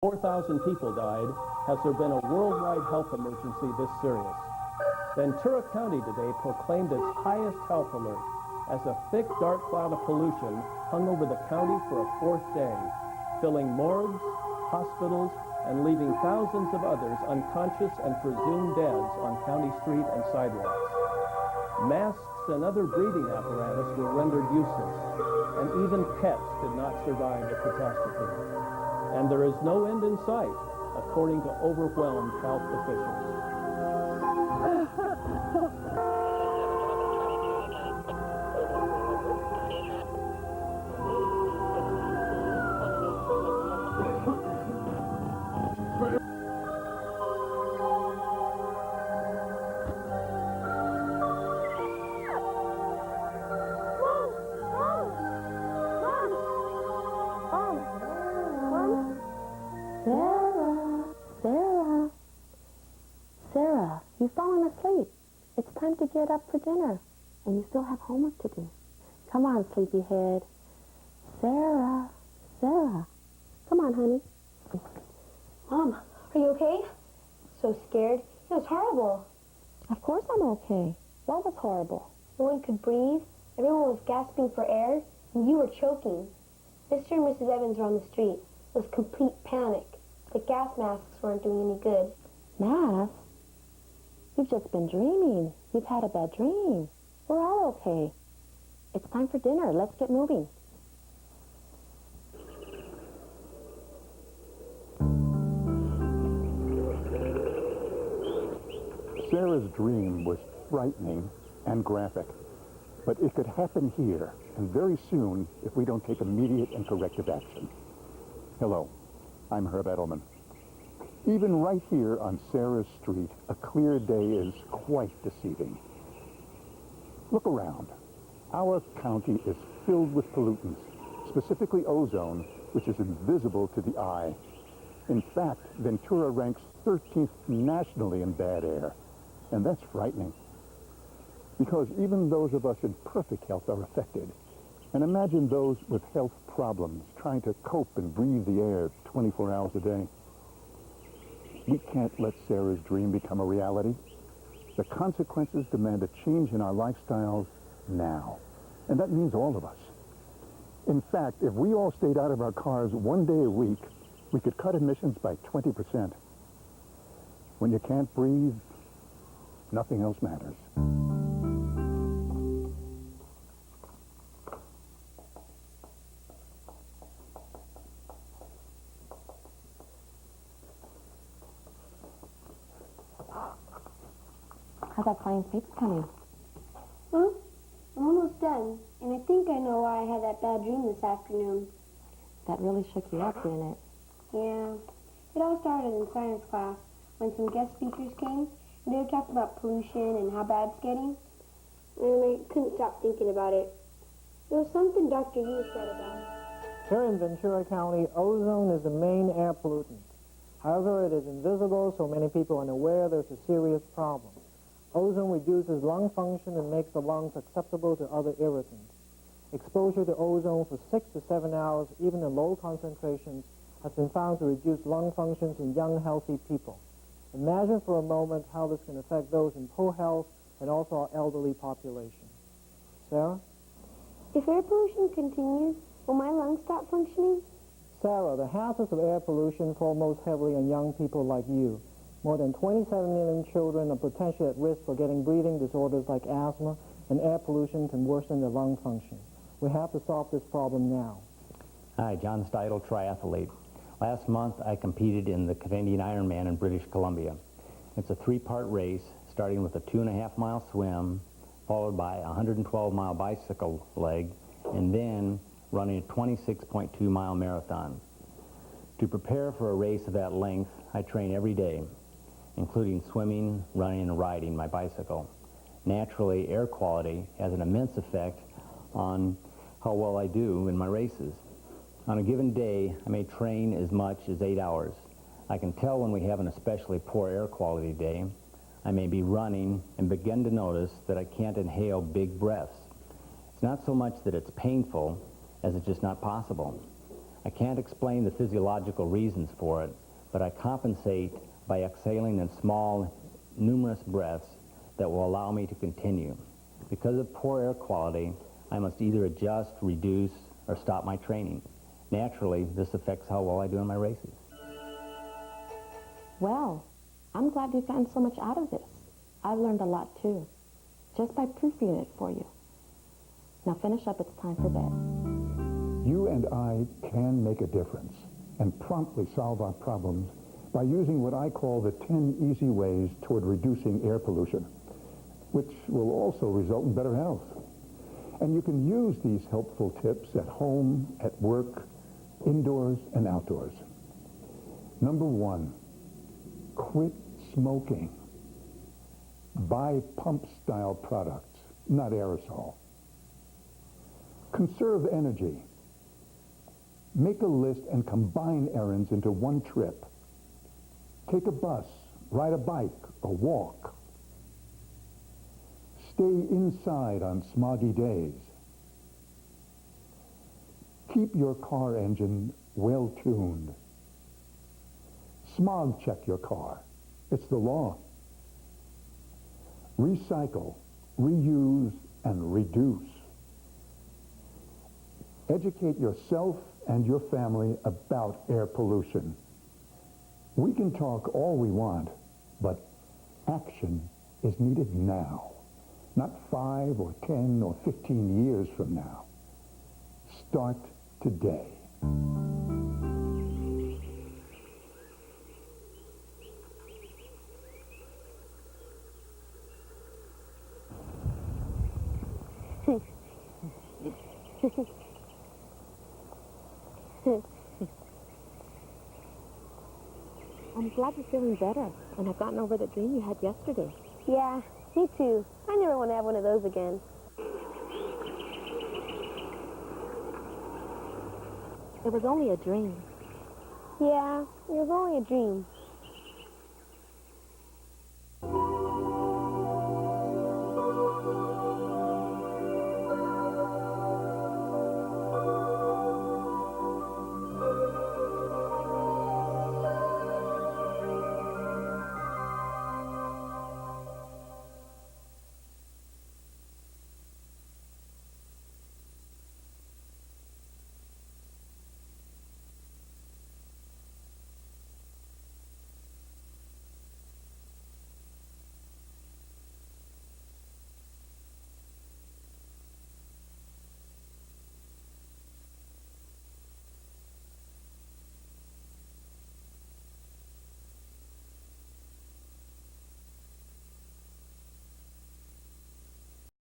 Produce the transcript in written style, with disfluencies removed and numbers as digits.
4,000 people died, has there been a worldwide health emergency this serious. Ventura County today proclaimed its highest health alert as a thick, dark cloud of pollution hung over the county for a fourth day, filling morgues, hospitals, and leaving thousands of others unconscious and presumed dead on county street and sidewalks. Masks and other breathing apparatus were rendered useless, and even pets did not survive the catastrophe. And there is no end in sight, according to overwhelmed health officials. Sarah, you've fallen asleep. It's time to get up for dinner, and you still have homework to do. Come on, sleepyhead. Sarah, come on, honey. Mom, are you okay? So scared. It was horrible. Of course I'm okay. What was horrible? No one could breathe. Everyone was gasping for air, and you were choking. Mr. and Mrs. Evans were on the street. It was complete panic. The gas masks weren't doing any good. Mask? You've just been dreaming. You've had a bad dream. We're all okay. It's time for dinner. Let's get moving. Sarah's dream was frightening and graphic, but it could happen here, and very soon, if we don't take immediate and corrective action. Hello, I'm Herb Edelman. Even right here on Sarah's Street, a clear day is quite deceiving. Look around. Our county is filled with pollutants, specifically ozone, which is invisible to the eye. In fact, Ventura ranks 13th nationally in bad air, and that's frightening. Because even those of us in perfect health are affected. And imagine those with health problems trying to cope and breathe the air 24 hours a day. We can't let Sarah's dream become a reality. The consequences demand a change in our lifestyles now. And that means all of us. In fact, if we all stayed out of our cars one day a week, we could cut emissions by 20%. When you can't breathe, nothing else matters. How's that science paper coming? Huh? I'm almost done, and I think I know why I had that bad dream this afternoon. That really shook you up, didn't it? Yeah. It all started in science class when some guest speakers came, and they were talking about pollution and how bad it's getting. And I couldn't stop thinking about it. It was something Dr. Yu said about it. Here in Ventura County, ozone is the main air pollutant. However, it is invisible, so many people are unaware there's a serious problem. Ozone reduces lung function and makes the lungs susceptible to other irritants. Exposure to ozone for 6 to 7 hours, even in low concentrations, has been found to reduce lung functions in young, healthy people. Imagine for a moment how this can affect those in poor health and also our elderly population. Sarah? If air pollution continues, will my lungs stop functioning? Sarah, the hazards of air pollution fall most heavily on young people like you. More than 27 million children are potentially at risk for getting breathing disorders like asthma, and air pollution can worsen their lung function. We have to solve this problem now. Hi, John Steidl, triathlete. Last month, I competed in the Canadian Ironman in British Columbia. It's a 3-part race, starting with a 2.5-mile swim, followed by a 112-mile bicycle leg, and then running a 26.2-mile marathon. To prepare for a race of that length, I train every day, including swimming, running, and riding my bicycle. Naturally, air quality has an immense effect on how well I do in my races. On a given day, I may train as much as 8 hours. I can tell when we have an especially poor air quality day. I may be running and begin to notice that I can't inhale big breaths. It's not so much that it's painful as it's just not possible. I can't explain the physiological reasons for it, but I compensate by exhaling in small, numerous breaths that will allow me to continue. Because of poor air quality, I must either adjust, reduce, or stop my training. Naturally, this affects how well I do in my races. Well, I'm glad you've gotten so much out of this. I've learned a lot too, just by proofing it for you. Now finish up, it's time for bed. You and I can make a difference and promptly solve our problems by using what I call the 10 easy ways toward reducing air pollution, which will also result in better health. And you can use these helpful tips at home, at work, indoors and outdoors. Number 1, quit smoking. Buy pump-style products, not aerosol. Conserve energy. Make a list and combine errands into one trip. Take a bus, ride a bike, or walk. Stay inside on smoggy days. Keep your car engine well-tuned. Smog check your car. It's the law. Recycle, reuse, and reduce. Educate yourself and your family about air pollution. We can talk all we want, but action is needed now, not 5 or 10 or 15 years from now. Start today. I'm glad you're feeling better and have gotten over the dream you had yesterday. Yeah, me too. I never want to have one of those again. It was only a dream. Yeah, it was only a dream.